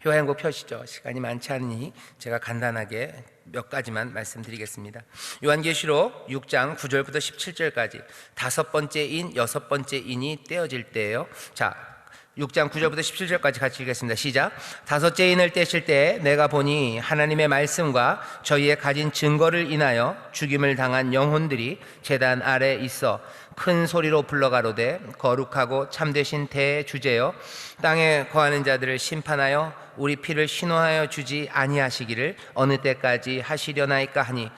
요한복 펴시죠. 시간이 많지 않으니 제가 간단하게 몇 가지만 말씀드리겠습니다. 요한계시록 6장 9절부터 17절까지 다섯 번째 인, 여섯 번째 인이 떼어질 때예요. 자, 6장 9절부터 17절까지 같이 읽겠습니다. 시작. 다섯째 인을 떼실 때 내가 보니 하나님의 말씀과 저희의 가진 증거를 인하여 죽임을 당한 영혼들이 제단 아래 있어 큰 소리로 불러가로되 거룩하고 참되신 대주제여 땅에 거하는 자들을 심판하여 우리 피를 신원하여 주지 아니하시기를 어느 때까지 하시려나이까 하니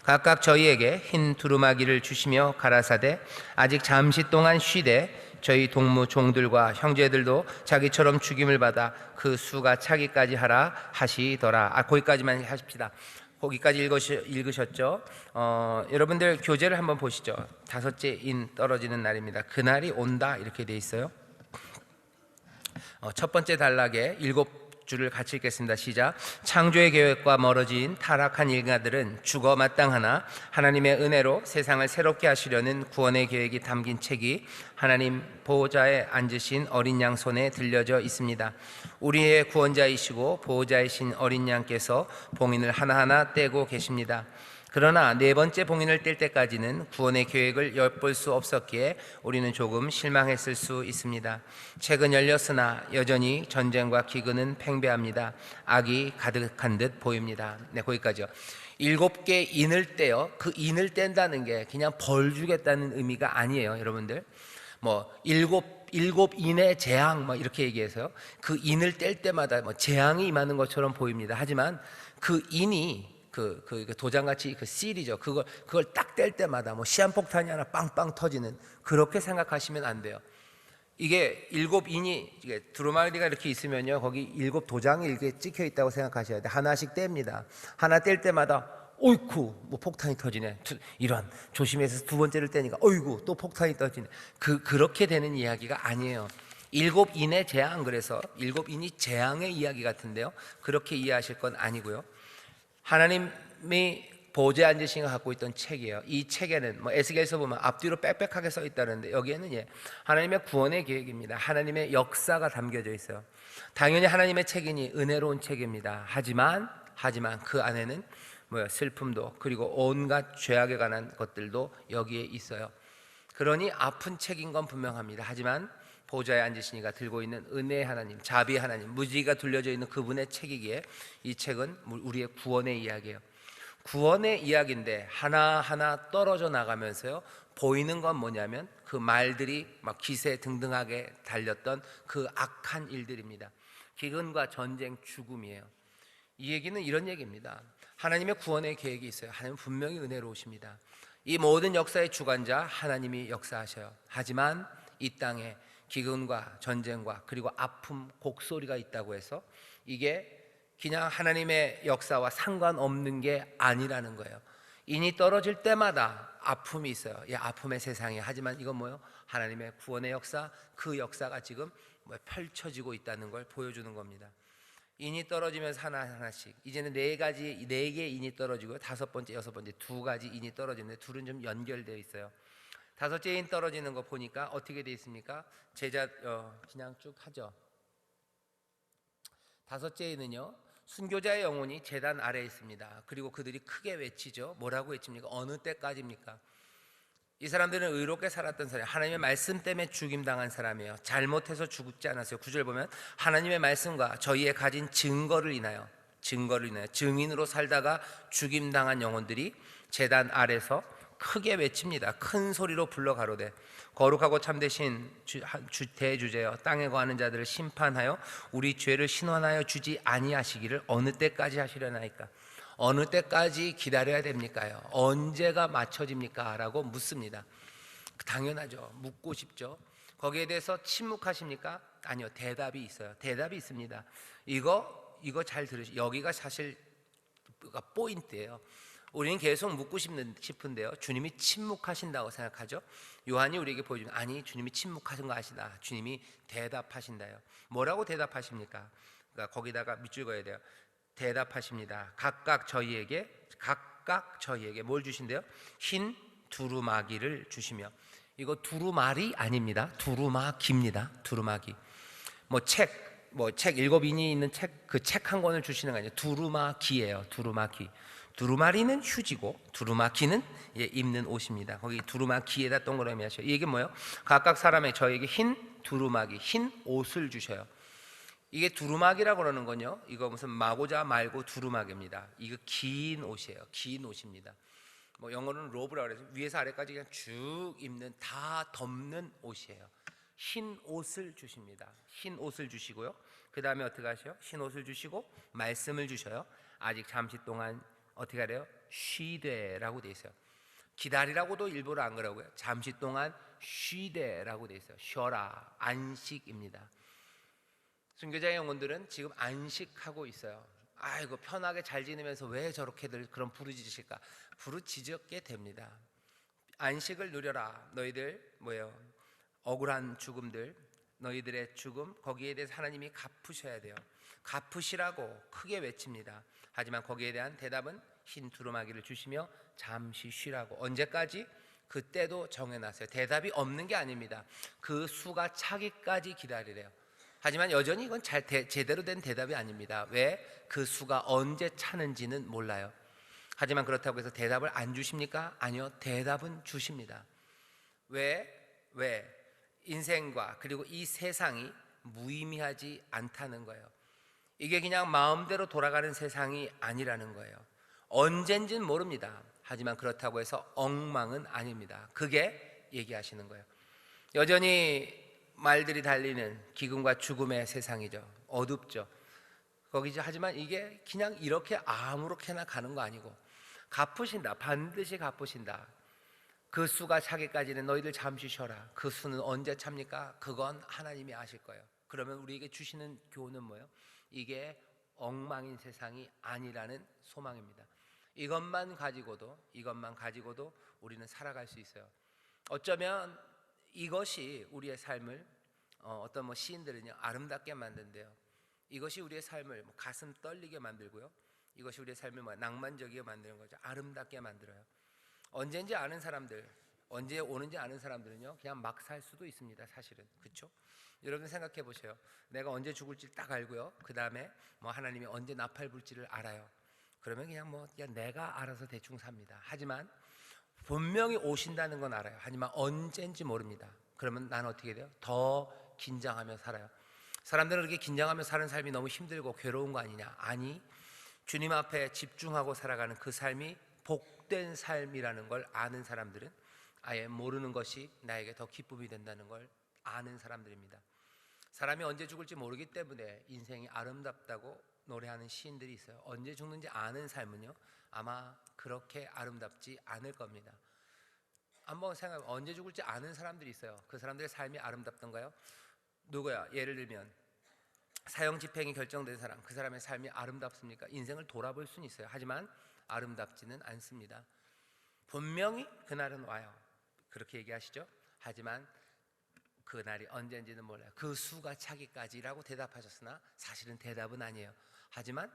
각각 저희에게 흰 두루마기를 주시며 가라사대 아직 잠시 동안 쉬되 저희 동무 종들과 형제들도 자기처럼 죽임을 받아 그 수가 차기까지 하라 하시더라. 거기까지만 하십시다. 거기까지 읽으셨죠? 여러분들 교재를 한번 보시죠. 다섯째 인 떨어지는 날입니다. 그날이 온다 이렇게 돼 있어요. 첫 번째 단락에 7줄을 같이 읽겠습니다. 시작. 창조의 계획과 멀어진 타락한 인간들은 죽어 마땅하나 하나님의 은혜로 세상을 새롭게 하시려는 구원의 계획이 담긴 책이 하나님 보호자에 앉으신 어린 양 손에 들려져 있습니다. 우리의 구원자이시고 보호자이신 어린 양께서 봉인을 하나하나 떼고 계십니다. 그러나 네 번째 봉인을 뗄 때까지는 구원의 계획을 엿볼 수 없었기에 우리는 조금 실망했을 수 있습니다. 책은 열렸으나 여전히 전쟁과 기근은 팽배합니다. 악이 가득한 듯 보입니다. 네, 거기까지요. 7개 인을 떼요. 그 인을 뗀다는 게 그냥 벌 주겠다는 의미가 아니에요, 여러분들. 일곱 인의 재앙 이렇게 얘기해서요. 그 인을 뗄 때마다 재앙이 임하는 것처럼 보입니다. 하지만 그 인이 그 도장같이 그 실이죠. 그걸 딱 뗄 때마다 시한폭탄이 하나 빵빵 터지는 그렇게 생각하시면 안 돼요. 이게 7인이 두루마기가 이렇게 있으면요, 거기 7도장이 이렇게 찍혀 있다고 생각하셔야 돼. 하나씩 뗍니다. 하나 뗄 때마다 어이쿠 폭탄이 터지네. 이런 조심해서 두 번째를 떼니까 어이구 또 폭탄이 터지네. 그렇게 되는 이야기가 아니에요. 7인의 재앙, 그래서 7인이 재앙의 이야기 같은데요, 그렇게 이해하실 건 아니고요. 하나님이 보좌에 앉으신 거 갖고 있던 책이에요. 이 책에는 에스겔서 보면 앞뒤로 빽빽하게 써 있다는데 여기에는 하나님의 구원의 계획입니다. 하나님의 역사가 담겨져 있어요. 당연히 하나님의 책이니 은혜로운 책입니다. 하지만 그 안에는 슬픔도 그리고 온갖 죄악에 관한 것들도 여기에 있어요. 그러니 아픈 책인 건 분명합니다. 하지만 보좌에 앉으시니가 들고 있는 은혜의 하나님, 자비의 하나님, 무지가 둘려져 있는 그분의 책이기에 이 책은 우리의 구원의 이야기예요. 구원의 이야기인데 하나하나 떨어져 나가면서요, 보이는 건 뭐냐면 그 말들이 기세등등하게 달렸던 그 악한 일들입니다. 기근과 전쟁, 죽음이에요. 이 얘기는 이런 얘기입니다. 하나님의 구원의 계획이 있어요. 하나님은 분명히 은혜로우십니다. 이 모든 역사의 주관자 하나님이 역사하셔요. 하지만 이 땅에 기근과 전쟁과 그리고 아픔, 곡소리가 있다고 해서 이게 그냥 하나님의 역사와 상관없는 게 아니라는 거예요. 인이 떨어질 때마다 아픔이 있어요. 이 아픔의 세상에. 하지만 이건 뭐예요? 하나님의 구원의 역사, 그 역사가 지금 펼쳐지고 있다는 걸 보여주는 겁니다. 인이 떨어지면서 하나하나씩, 이제는 네 개 인이 떨어지고 다섯 번째, 여섯 번째 두 가지 인이 떨어지는데 둘은 좀 연결되어 있어요. 다섯째 인 떨어지는 거 보니까 어떻게 되어 있습니까? 그냥 쭉 하죠. 다섯째 인은요, 순교자의 영혼이 제단 아래에 있습니다. 그리고 그들이 크게 외치죠. 뭐라고 외칩니까? 어느 때까지입니까? 이 사람들은 의롭게 살았던 사람, 하나님의 말씀 때문에 죽임당한 사람이에요. 잘못해서 죽지 않았어요. 9절 보면 하나님의 말씀과 저희의 가진 증거를 인하여 증인으로 살다가 죽임당한 영혼들이 제단 아래서 크게 외칩니다. 큰 소리로 불러 가로되 거룩하고 참되신 대주제여 땅에 거하는 자들을 심판하여 우리 죄를 신원하여 주지 아니하시기를 어느 때까지 하시려나이까? 어느 때까지 기다려야 됩니까요? 언제가 맞춰집니까? 라고 묻습니다. 당연하죠. 묻고 싶죠. 거기에 대해서 침묵하십니까? 아니요. 대답이 있어요. 대답이 있습니다. 이거 잘 들으시죠. 여기가 사실 포인트예요. 우리는 계속 묻고 싶은데요, 주님이 침묵하신다고 생각하죠. 요한이 우리에게 보여주는, 아니 주님이 침묵하신 거 아시다. 주님이 대답하신다요. 뭐라고 대답하십니까? 그러니까 거기다가 밑줄 그어야 돼요. 대답하십니다. 각각 저희에게 뭘 주신대요? 흰 두루마기를 주시며. 이거 두루마리 아닙니다. 두루마기입니다. 두루마기. 책 뭐 책 일곱 인이 있는 책 그 책 한 권을 주시는 거 아니에요. 두루마기예요. 두루마기. 두루마리는 휴지고 두루마기는 입는 옷입니다. 거기 두루마기에다 동그라미 하셔요. 이게 뭐예요? 각각 사람의 저에게 흰 두루마기, 흰 옷을 주셔요. 이게 두루마기라고 그러는 건요, 이거 무슨 마고자 말고 두루마기입니다. 이거 긴 옷이에요. 긴 옷입니다. 뭐 영어로는 로브라고 그래서 위에서 아래까지 그냥 쭉 입는, 다 덮는 옷이에요. 흰 옷을 주십니다. 흰 옷을 주시고요. 그 다음에 어떻게 하셔요? 흰 옷을 주시고 말씀을 주셔요. 아직 잠시 동안 어떻게 하래요? 쉬되라고 돼 있어요. 기다리라고도 일부러 안 그러고요. 잠시 동안 쉬되라고 돼 있어요. 쉬어라, 안식입니다. 순교자의 영혼들은 지금 안식하고 있어요. 아이고 편하게 잘 지내면서 왜 저렇게들 그런 부르짖으실까? 부르짖게 됩니다. 안식을 누려라. 너희들 뭐예요? 억울한 죽음들, 너희들의 죽음, 거기에 대해서 하나님이 갚으셔야 돼요. 갚으시라고 크게 외칩니다. 하지만 거기에 대한 대답은 흰 두루마기를 주시며 잠시 쉬라고. 언제까지? 그때도 정해놨어요. 대답이 없는 게 아닙니다. 그 수가 차기까지 기다리래요. 하지만 여전히 이건 제대로 된 대답이 아닙니다. 왜? 그 수가 언제 차는지는 몰라요. 하지만 그렇다고 해서 대답을 안 주십니까? 아니요, 대답은 주십니다. 왜? 인생과 그리고 이 세상이 무의미하지 않다는 거예요. 이게 그냥 마음대로 돌아가는 세상이 아니라는 거예요. 언젠진 모릅니다. 하지만 그렇다고 해서 엉망은 아닙니다. 그게 얘기하시는 거예요. 여전히 말들이 달리는 기근과 죽음의 세상이죠. 어둡죠. 거기죠. 하지만 이게 그냥 이렇게 아무렇게나 가는 거 아니고 갚으신다. 반드시 갚으신다. 그 수가 차기까지는 너희들 잠시 쉬어라. 그 수는 언제 찹니까? 그건 하나님이 아실 거예요. 그러면 우리에게 주시는 교훈은 뭐예요? 이게 엉망인 세상이 아니라는 소망입니다. 이것만 가지고도 우리는 살아갈 수 있어요. 어쩌면 이것이 우리의 삶을 어떤 시인들은요 아름답게 만든대요. 이것이 우리의 삶을 가슴 떨리게 만들고요. 이것이 우리의 삶을 낭만적이게 만드는 거죠. 아름답게 만들어요. 언제인지 아는 사람들, 언제 오는지 아는 사람들은요 그냥 막 살 수도 있습니다. 사실은 그렇죠? 여러분 생각해 보세요. 내가 언제 죽을지 딱 알고요. 그 다음에 하나님이 언제 나팔 불지를 알아요. 그러면 그냥 내가 알아서 대충 삽니다. 하지만 분명히 오신다는 건 알아요. 하지만 언제인지 모릅니다. 그러면 나는 어떻게 돼요? 더 긴장하며 살아요. 사람들은 그렇게 긴장하며 사는 삶이 너무 힘들고 괴로운 거 아니냐? 아니, 주님 앞에 집중하고 살아가는 그 삶이 복된 삶이라는 걸 아는 사람들은 아예 모르는 것이 나에게 더 기쁨이 된다는 걸 아는 사람들입니다. 사람이 언제 죽을지 모르기 때문에 인생이 아름답다고 노래하는 시인들이 있어요. 언제 죽는지 아는 삶은요 아마 그렇게 아름답지 않을 겁니다. 한번 생각해보면 언제 죽을지 아는 사람들이 있어요. 그 사람들의 삶이 아름답던가요? 누구야? 예를 들면 사형 집행이 결정된 사람, 그 사람의 삶이 아름답습니까? 인생을 돌아볼 수는 있어요. 하지만 아름답지는 않습니다. 분명히 그날은 와요. 그렇게 얘기하시죠? 하지만 그날이 언제인지는 몰라요. 그 수가 차기까지라고 대답하셨으나 사실은 대답은 아니에요. 하지만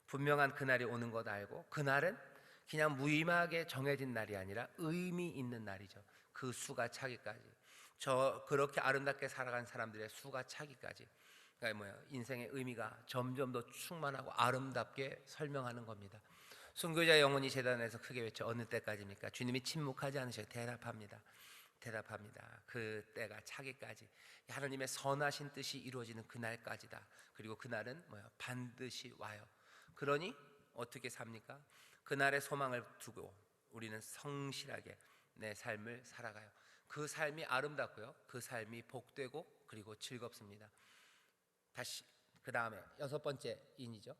분명한 그날이 오는 것 알고, 그날은 그냥 무의미하게 정해진 날이 아니라 의미 있는 날이죠. 그 수가 차기까지, 그렇게 아름답게 살아간 사람들의 수가 차기까지, 그러니까 인생의 의미가 점점 더 충만하고 아름답게 설명하는 겁니다. 순교자 영혼이 제단에서 크게 외쳐 어느 때까지입니까? 주님이 침묵하지 않으셔 대답합니다. 그 때가 차기까지, 하나님의 선하신 뜻이 이루어지는 그날까지다. 그리고 그날은 반드시 와요. 그러니 어떻게 삽니까? 그날의 소망을 두고 우리는 성실하게 내 삶을 살아가요. 그 삶이 아름답고요, 그 삶이 복되고 그리고 즐겁습니다. 다시 그 다음에 여섯 번째 인이죠.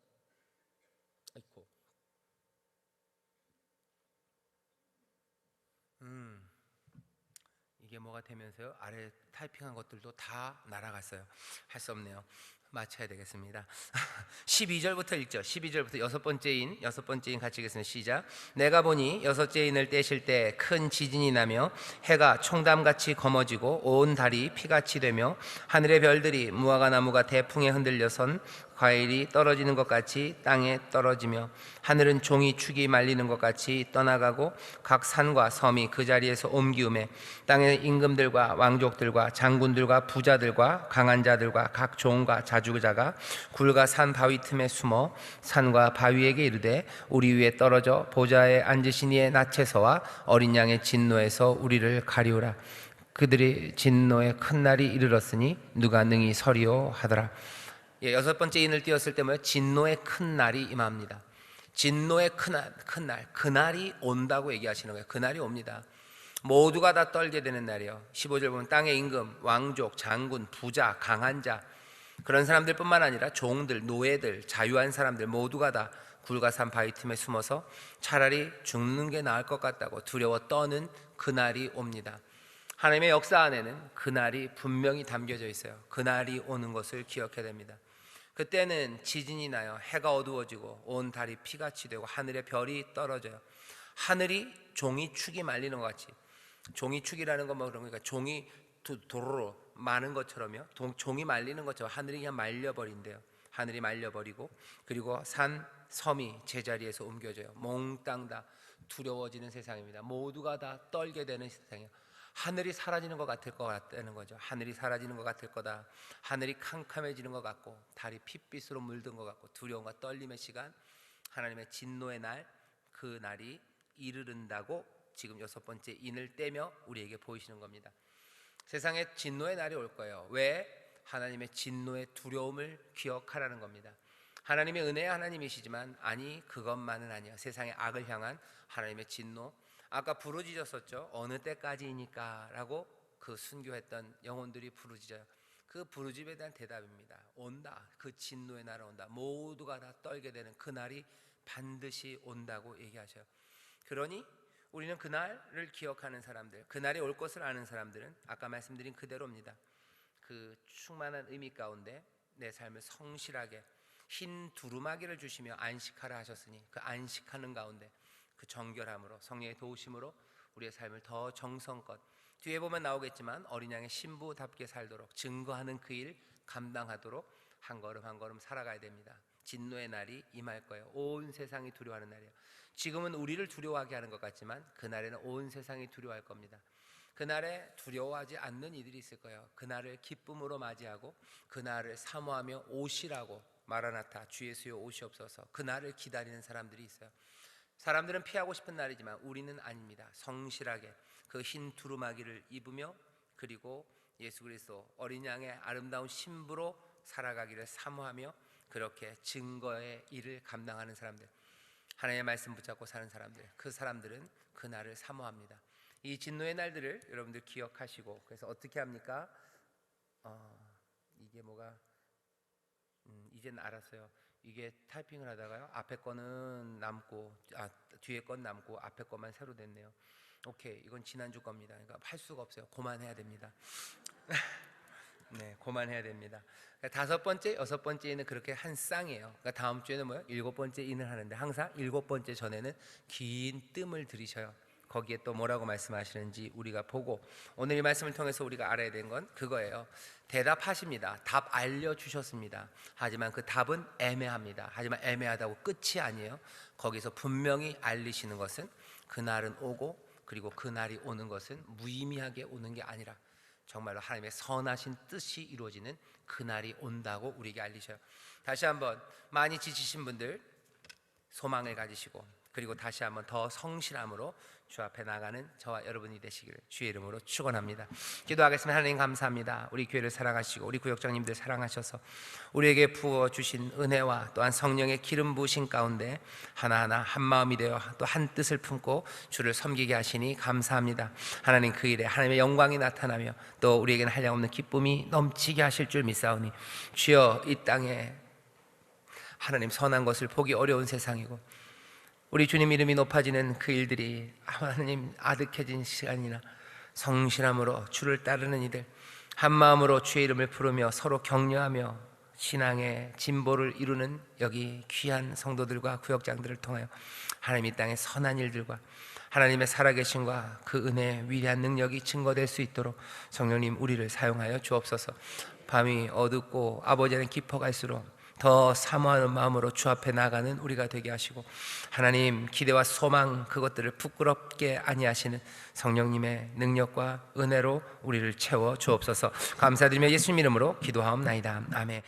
이게 뭐가 되면서요 아래 타이핑한 것들도 다 날아갔어요. 할 수 없네요. 맞춰야 되겠습니다. 12절부터 읽죠. 12절부터 여섯 번째 인 같이 읽겠습니다. 시작. 내가 보니 여섯째 인을 떼실 때 큰 지진이 나며 해가 총담같이 검어지고 온 달이 피같이 되며 하늘의 별들이 무화과 나무가 대풍에 흔들려선 과일이 떨어지는 것 같이 땅에 떨어지며 하늘은 종이 축이 말리는 것 같이 떠나가고 각 산과 섬이 그 자리에서 옮기우매 땅의 임금들과 왕족들과 장군들과 부자들과 강한 자들과 각 종과 자주자가 굴과 산 바위 틈에 숨어 산과 바위에게 이르되 우리 위에 떨어져 보좌에 앉으신 이의 낯에서와 어린 양의 진노에서 우리를 가리우라. 그들이 진노의 큰 날이 이르렀으니 누가 능히 서리오 하더라. 여섯 번째 인을 띄었을 때 뭐예요? 진노의 큰 날이 임합니다. 진노의 큰 날, 그날이 온다고 얘기하시는 거예요. 그날이 옵니다. 모두가 다 떨게 되는 날이에요. 15절 보면 땅의 임금, 왕족, 장군, 부자, 강한 자, 그런 사람들 뿐만 아니라 종들, 노예들, 자유한 사람들 모두가 다 굴과 산 바위 틈에 숨어서 차라리 죽는 게 나을 것 같다고 두려워 떠는 그날이 옵니다. 하나님의 역사 안에는 그날이 분명히 담겨져 있어요. 그날이 오는 것을 기억해야 됩니다. 그때는 지진이 나요. 해가 어두워지고 온 달이 피같이 되고 하늘의 별이 떨어져요. 하늘이 종이 축이 말리는 것 같이, 종이 축이라는 건 뭐 그런 거니까 종이 도로로 마는 것처럼요. 종이 말리는 것처럼 하늘이 그냥 말려버린대요. 하늘이 말려버리고 그리고 산, 섬이 제자리에서 옮겨져요. 몽땅 다 두려워지는 세상입니다. 모두가 다 떨게 되는 세상이에요. 하늘이 사라지는 것 같다는 거죠. 하늘이 사라지는 것 같을 거다. 하늘이 캄캄해지는 것 같고 달이 핏빛으로 물든 것 같고 두려움과 떨림의 시간, 하나님의 진노의 날, 그 날이 이르른다고 지금 여섯 번째 인을 떼며 우리에게 보이시는 겁니다. 세상에 진노의 날이 올 거예요. 왜? 하나님의 진노의 두려움을 기억하라는 겁니다. 하나님의 은혜의 하나님이시지만 아니 그것만은 아니야. 세상의 악을 향한 하나님의 진노. 아까 부르짖었었죠. 어느 때까지이니까 라고 그 순교했던 영혼들이 부르짖어요. 그 부르짖음에 대한 대답입니다. 온다. 그 진노의 날은 온다. 모두가 다 떨게 되는 그날이 반드시 온다고 얘기하셔요. 그러니 우리는 그날을 기억하는 사람들, 그날이 올 것을 아는 사람들은 아까 말씀드린 그대로입니다. 그 충만한 의미 가운데 내 삶을 성실하게 흰 두루마기를 주시며 안식하라 하셨으니 그 안식하는 가운데 그 정결함으로 성령의 도우심으로 우리의 삶을 더 정성껏, 뒤에 보면 나오겠지만 어린 양의 신부답게 살도록 증거하는 그 일 감당하도록 한 걸음 한 걸음 살아가야 됩니다. 진노의 날이 임할 거예요. 온 세상이 두려워하는 날이에요. 지금은 우리를 두려워하게 하는 것 같지만 그날에는 온 세상이 두려워할 겁니다. 그날에 두려워하지 않는 이들이 있을 거예요. 그날을 기쁨으로 맞이하고 그날을 사모하며 오시라고, 마라나타 주 예수여 오시옵소서, 그날을 기다리는 사람들이 있어요. 사람들은 피하고 싶은 날이지만 우리는 아닙니다. 성실하게 그 흰 두루마기를 입으며 그리고 예수 그리스도 어린 양의 아름다운 신부로 살아가기를 사모하며 그렇게 증거의 일을 감당하는 사람들, 하나님의 말씀 붙잡고 사는 사람들, 그 사람들은 그날을 사모합니다. 이 진노의 날들을 여러분들 기억하시고, 그래서 어떻게 합니까? 이게 뭐가 이제는 알았어요. 이게 타이핑을 하다가요 앞에 거는 남고 뒤에 건 남고 앞에 거만 새로 됐네요. 오케이, 이건 지난주 겁니다. 그러니까 할 수가 없어요. 그만해야 됩니다. 네, 그만해야 됩니다. 다섯 번째, 여섯 번째 인은 그렇게 한 쌍이에요. 그러니까 다음 주에는 뭐요? 일곱 번째 인을 하는데 항상 일곱 번째 전에는 긴 뜸을 들이셔요. 거기에 또 뭐라고 말씀하시는지 우리가 보고, 오늘 이 말씀을 통해서 우리가 알아야 되는 건 그거예요. 대답하십니다. 답 알려주셨습니다. 하지만 그 답은 애매합니다. 하지만 애매하다고 끝이 아니에요. 거기서 분명히 알리시는 것은 그날은 오고, 그리고 그날이 오는 것은 무의미하게 오는 게 아니라 정말로 하나님의 선하신 뜻이 이루어지는 그날이 온다고 우리에게 알리셔요. 다시 한번, 많이 지치신 분들 소망을 가지시고 그리고 다시 한번 더 성실함으로 주 앞에 나가는 저와 여러분이 되시기를 주의 이름으로 축원합니다. 기도하겠습니다. 하나님 감사합니다. 우리 교회를 사랑하시고 우리 구역장님들 사랑하셔서 우리에게 부어주신 은혜와 또한 성령의 기름 부으신 가운데 하나하나 한 마음이 되어 또 한 뜻을 품고 주를 섬기게 하시니 감사합니다. 하나님, 그 일에 하나님의 영광이 나타나며 또 우리에게는 한량없는 기쁨이 넘치게 하실 줄 믿사오니 주여, 이 땅에 하나님 선한 것을 보기 어려운 세상이고 우리 주님 이름이 높아지는 그 일들이 하나님 아득해진 시간이나 성실함으로 주를 따르는 이들, 한 마음으로 주의 이름을 부르며 서로 격려하며 신앙의 진보를 이루는 여기 귀한 성도들과 구역장들을 통하여 하나님 이 땅의 선한 일들과 하나님의 살아계심과 그 은혜의 위대한 능력이 증거될 수 있도록 성령님 우리를 사용하여 주옵소서. 밤이 어둡고 아버지는 깊어갈수록 더 사모하는 마음으로 주 앞에 나가는 우리가 되게 하시고 하나님 기대와 소망 그것들을 부끄럽게 아니하시는 성령님의 능력과 은혜로 우리를 채워 주옵소서. 감사드리며 예수님 이름으로 기도하옵나이다. 아멘.